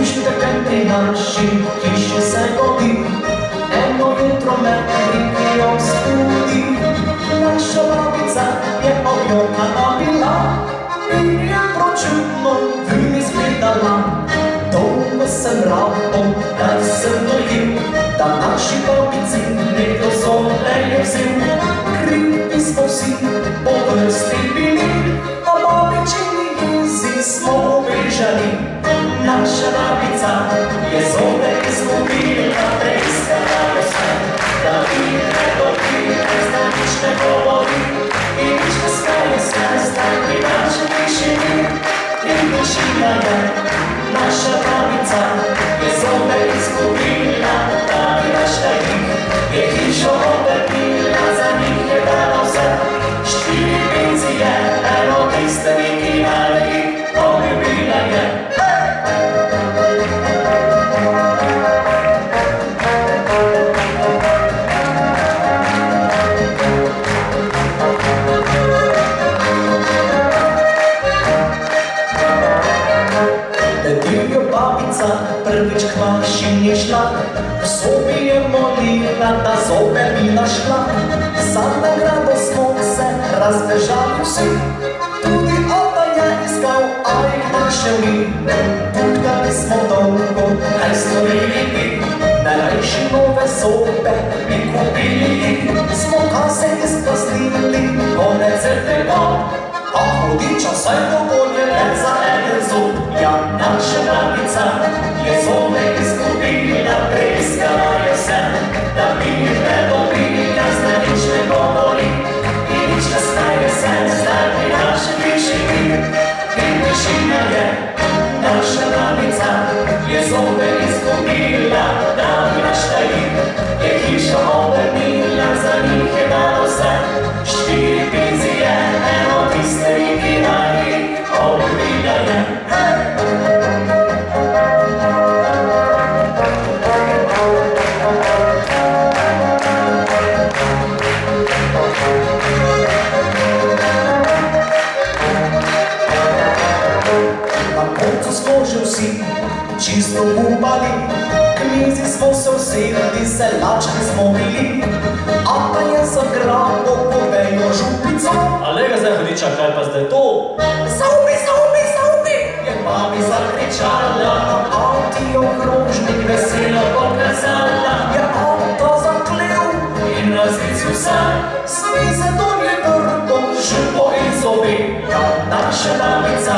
Pri naši hiši se godi eno jutro me pripijo studi. Naša babica je objokana bila in je pročutno vim izgledala. Dolgo sem rabal, da sem dojil, da naši babici nekdo zole je vzel. Krivi smo vsi po vrsti bili, na babičini jezi smo ubežali. Naša babica je zole izgubila, preiskala je vse, da ne dobi, da nič ne govori in nič ne smeje se, zdaj pri naši tišini in tišina je. Naša babica je zole izgubila, da bi našla jih, je hišo obrnila, za njih je dala vse. 4 penzije, eno tiste vikinali, poljubila je. Prvič k maši ni šla, v sobi je molila, da zobe bi našla. Za nagrado smo se razbežali vsi, tudi ota je iskal, a jih našel ni. Tukali smo dolgo, kaj storili bi, najrajši nove zobe bi kupili. Smo kase izpraznili, konec je tega, a hudiča vsaj dovolj je za ene zob. Ja, naša babica je zole izgubila, preiskala je vse, da bi jih ne dobila, zdaj nič ne govori in nič ne smeje se, zdaj pri naši tišini in tišina je. Naša babica je zole izgubila, da bi našla jih, je hišo obrnila, za njih je dala vse. 4 penzije, eno tiste vikinali, obljubila je. Čisto upali, k mizi smo se usedli, se lačni smo bili. Ata je zagrabil povejo župico. Ale ga zdaj hudiča, kaj pa zdaj to? Zaupi, zaupi, zaupi, je mami zakričala. Ati okrožnik veselo pokazala. Je ata zaklel in razvicil se, s mize dol je grdo, župo in zobi. Ja, naša babica